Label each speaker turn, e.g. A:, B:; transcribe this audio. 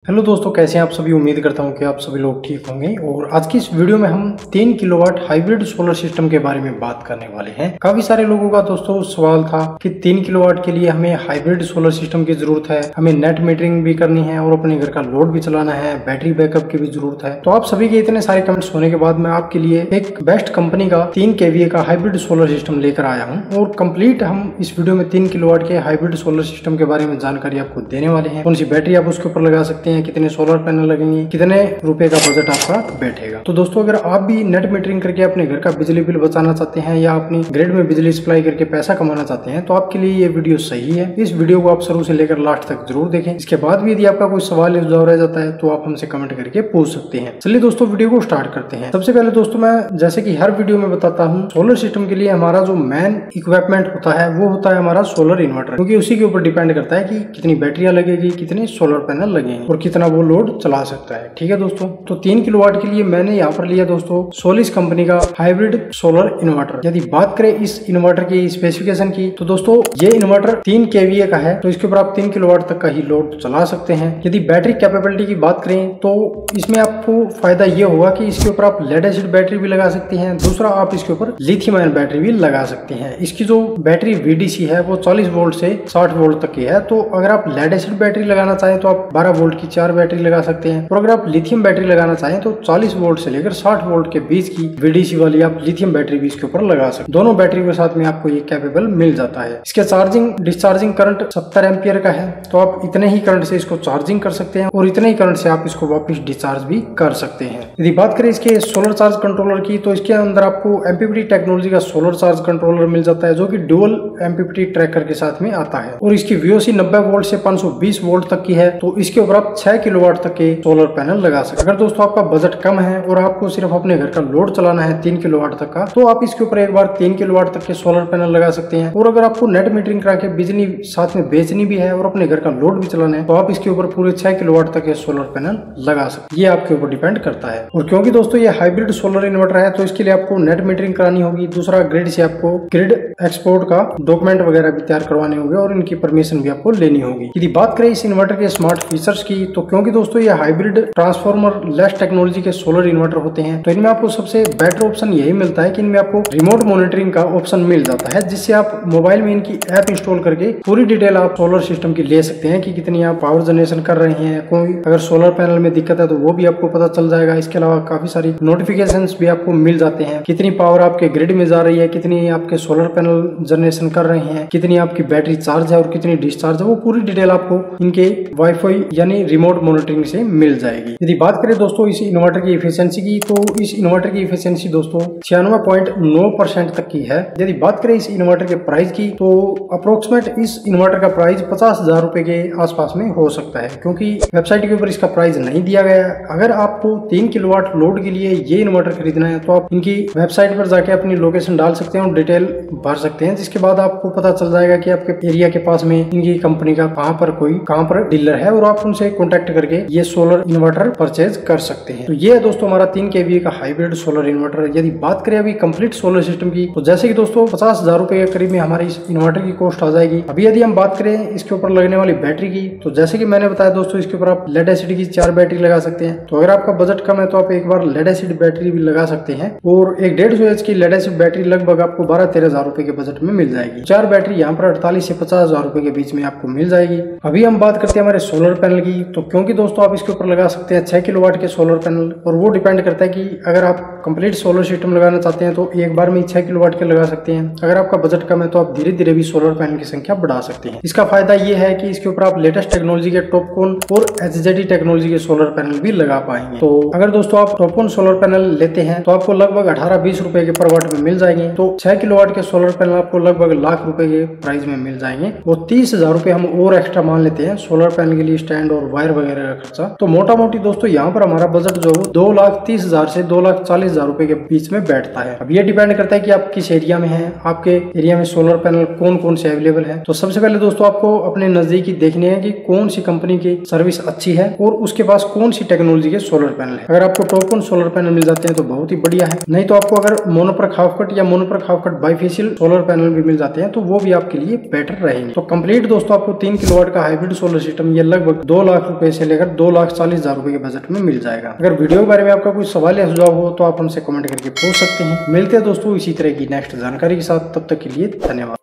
A: Hello दोस्तों, कैसे हैं आप सभी। उम्मीद करता हूं कि आप सभी लोग ठीक होंगे। और आज की इस वीडियो में हम 3 किलोवाट हाइब्रिड सोलर सिस्टम के बारे में बात करने वाले हैं। काफी सारे लोगों का दोस्तों सवाल था कि 3 किलोवाट के लिए हमें हाइब्रिड सोलर सिस्टम की जरूरत है, हमें नेट मीटरिंग भी करनी है और अपने घर का लोड भी चलाना है, बैटरी बैकअप की भी जरूरत है। तो आप सभी के इतने सारे कमेंट्स होने के बाद मैं आपके लिए एक बेस्ट कंपनी का 3 kVA का हाइब्रिड सोलर सिस्टम लेकर आया हूँ। और कंप्लीट हम इस वीडियो में 3 किलोवाट के हाइब्रिड सोलर सिस्टम के बारे में जानकारी आपको देने वाले हैं। कौन सी बैटरी आप उसके ऊपर लगा सकते हैं, कितने सोलर पैनल लगेंगे, कितने रुपए का बजट आपका बैठेगा। तो दोस्तों, अगर आप भी नेट मीटरिंग करके अपने घर का बिजली बिल बचाना चाहते हैं या अपनी ग्रिड में बिजली सप्लाई करके पैसा कमाना चाहते हैं तो आपके लिए ये वीडियो सही है। इस वीडियो को आप शुरू से लेकर लास्ट तक जरूर देखें। इसके बाद भी यदि आपका कोई सवाल रह जाता है तो आप हमसे कमेंट करके पूछ सकते हैं। चलिए दोस्तों, वीडियो को स्टार्ट करते हैं। सबसे पहले दोस्तों, मैं जैसे कि हर वीडियो में बताता हूँ, सोलर सिस्टम के लिए हमारा जो मेन इक्विपमेंट होता है वो होता है हमारा सोलर इन्वर्टर, क्योंकि उसी के ऊपर डिपेंड करता है कि कितनी बैटरियां लगेगी, कितने सोलर पैनल लगेंगे और कितना वो लोड चला सकता है। ठीक है दोस्तों, तो 3 किलोवाट के लिए मैंने यहाँ पर लिया दोस्तों सोलिस कंपनी का हाइब्रिड सोलर इन्वर्टर। यदि बात करें इस इन्वर्टर की स्पेसिफिकेशन की तो दोस्तों ये इन्वर्टर 3 kVA का है, तो इसके ऊपर आप 3 किलोवाट तक का ही लोड चला सकते हैं। यदि बैटरी कैपेबिलिटी की बात करें तो इसमें आपको फायदा ये होगा कि इसके ऊपर आप लेड एसिड बैटरी भी लगा सकते हैं। दूसरा, आप इसके ऊपर लिथियम आयन बैटरी भी लगा सकते हैं। इसकी जो बैटरी VDC है वो 40 वोल्ट से 60 वोल्ट तक की है। तो अगर आप लेड एसिड बैटरी लगाना चाहें तो आप 12 वोल्ट की 4 बैटरी लगा सकते हैं, और अगर आप लिथियम बैटरी लगाना चाहें तो 40 वोल्ट से लेकर 60 वोल्ट के बीच की VDC वाली आप लिथियम बैटरी भी इसके ऊपर लगा सकते हैं। दोनों बैटरी के साथ में आपको ये कैपेबल मिल जाता है। इसके चार्जिंग डिस्चार्जिंग करंट 70 एम्पियर का है, तो आप इतने ही करंट से इसको चार्जिंग कर सकते हैं और इतने ही करंट से आप इसको वापस डिस्चार्ज भी कर सकते हैं। यदि बात करें इसके सोलर चार्ज कंट्रोलर की तो इसके अंदर आपको MPPT टेक्नोलॉजी का सोलर चार्ज कंट्रोलर मिल जाता है, जो कि डुअल MPPT ट्रैकर के साथ में आता है। और इसकी VOC 90 वोल्ट से 520 वोल्ट तक की है, तो इसके ऊपर आप 6 किलोवाट तक के सोलर पैनल लगा सकते हैं। अगर दोस्तों आपका बजट कम है और आपको सिर्फ अपने घर का लोड चलाना है 3 किलोवाट तक का, तो आप इसके ऊपर एक बार 3 किलोवाट तक के सोलर पैनल लगा सकते हैं। और अगर आपको नेट मीटरिंग करा के बिजली साथ में बेचनी भी है और अपने घर का लोड भी चलाना है तो आप इसके ऊपर पूरे 6 किलोवाट तक के सोलर पैनल लगा सकते हैं। ये आपके ऊपर डिपेंड करता है। और क्योंकि दोस्तों ये हाइब्रिड सोलर इन्वर्टर है तो इसके लिए आपको नेट मीटरिंग करानी होगी। दूसरा, ग्रिड से आपको ग्रिड एक्सपोर्ट का डॉक्यूमेंट वगैरह भी तैयार करवाने होंगे और इनकी परमिशन भी आपको लेनी होगी। यदि बात करें इस इन्वर्टर के स्मार्ट फीचर्स की तो क्योंकि दोस्तों ये हाइब्रिड ट्रांसफॉर्मर लेस टेक्नोलॉजी के सोलर इन्वर्टर होते हैं तो इनमें आपको सबसे बेटर ऑप्शन यही मिलता है कि इनमें आपको रिमोट मॉनिटरिंग का ऑप्शन मिल जाता है, जिससे आप मोबाइल में इनकी ऐप इंस्टॉल करके पूरी डिटेल आप सोलर सिस्टम की ले सकते हैं कि कितनी आप पावर जनरेशन कर रहे हैं। कोई अगर सोलर पैनल में दिक्कत है तो वो भी आपको पता चल जाएगा। इसके अलावा काफी सारी नोटिफिकेशंस भी आपको मिल जाते हैं, कितनी पावर आपके ग्रिड में जा रही है, कितनी आपके सोलर पैनल जनरेशन कर रहे हैं, कितनी आपकी बैटरी चार्ज है और कितनी डिस्चार्ज है, वो पूरी डिटेल आपको इनके वाईफाई यानी रिमोट मॉनिटरिंग से मिल जाएगी। यदि बात करें दोस्तों इस इन्वर्टर की इफिशियंसी की तो इस इन्वर्टर की इफिशियंसी दोस्तों 96.9% तक की है। यदि बात करें इस इन्वर्टर के प्राइस की तो अप्रोक्सीमेट इस इन्वर्टर का प्राइस 50,000 रुपए के आसपास में हो सकता है, क्योंकि वेबसाइट के ऊपर इसका प्राइस नहीं दिया गया है। अगर आपको 3 किलोवाट लोड के लिए ये इन्वर्टर खरीदना है तो आप इनकी वेबसाइट पर जाके अपनी लोकेशन डाल सकते हैं और डिटेल भर सकते हैं, जिसके बाद आपको पता चल जाएगा कि आपके एरिया के पास में इनकी कंपनी का कहाँ पर डीलर है और आप उनसे कॉन्टेक्ट करके ये सोलर इन्वर्टर परचेज कर सकते हैं। तो ये है दोस्तों हमारा 3 kVA का हाइब्रिड सोलर इन्वर्टर। यदि बात करें अभी कंप्लीट सोलर सिस्टम की तो जैसे कि दोस्तों 50,000 रुपए के करीब में हमारी इस इन्वर्टर की कॉस्ट आ जाएगी। अभी यदि हम बात करें इसके ऊपर लगने वाली बैटरी की तो जैसे कि मैंने बताया दोस्तों इसके ऊपर आप लेड एसिड की 4 बैटरी लगा सकते हैं। तो अगर आपका बजट कम है तो आप एक बार लेड एसिड बैटरी भी लगा सकते हैं, और एक 150 H की लेड एसिड बैटरी लगभग आपको 12-13 हजार रुपए के बजट में मिल जाएगी। 4 बैटरी यहाँ पर 48 से 50,000 रुपए के बीच में आपको मिल जाएगी। अभी हम बात करते हैं हमारे सोलर पैनल की, तो क्योंकि दोस्तों आप इसके ऊपर लगा सकते हैं 6 किलोवाट के सोलर पैनल, और वो डिपेंड करता है कि अगर आप कंप्लीट सोलर सिस्टम लगाना चाहते हैं तो एक बार में 6 किलोवाट के लगा सकते हैं। अगर आपका बजट कम है तो आप धीरे धीरे भी सोलर पैनल की संख्या बढ़ा सकते हैं। इसका फायदा ये है कि इसके ऊपर आप लेटेस्ट टेक्नोलॉजी के टॉपकॉन और HZD टेक्नोलॉजी के सोलर पैनल भी लगा पाएंगे। तो अगर दोस्तों आप टॉपकॉन सोलर पैनल लेते हैं तो आपको लगभग 18-20 रुपए के पर वाट में मिल जाएंगे। तो 6 किलोवाट के सोलर पैनल आपको लगभग लाख रुपए के प्राइस में मिल जाएंगे, और 30,000 रुपए हम और एक्स्ट्रा मान लेते हैं सोलर पैनल के लिए स्टैंड और वायर वगैरह का खर्चा। तो मोटा मोटी दोस्तों यहाँ पर हमारा बजट जो 2,30,000 से 2,40,000 रुपए के बीच में बैठता है। अब ये डिपेंड करता है कि आप किस एरिया में हैं, आपके एरिया में सोलर पैनल कौन कौन से अवेलेबल है। तो सबसे पहले दोस्तों आपको अपने नजदीकी देखने हैं कि कौन सी कंपनी की सर्विस अच्छी है और उसके पास कौन सी टेक्नोलॉजी के सोलर पैनल है। अगर आपको टॉपकॉन सोलर पैनल मिल जाते हैं तो बहुत ही बढ़िया है, नहीं तो आपको अगर मोनोप्रक हाफ कट या monoperc half cut bifacial solar panel भी मिल जाते हैं तो वो भी आपके लिए बेटर रहेंगे। तो कंप्लीट दोस्तों आपको 3 किलोवाट का हाइब्रिड सोलर सिस्टम ये लगभग 2 लाख रुपए से लेकर 2,40,000 रुपए के बजट में मिल जाएगा। अगर वीडियो के बारे में आपका कोई सवाल या सुझाव हो तो आप हमसे कमेंट करके पूछ सकते हैं। मिलते हैं दोस्तों इसी तरह की नेक्स्ट जानकारी के साथ, तब तक के लिए धन्यवाद।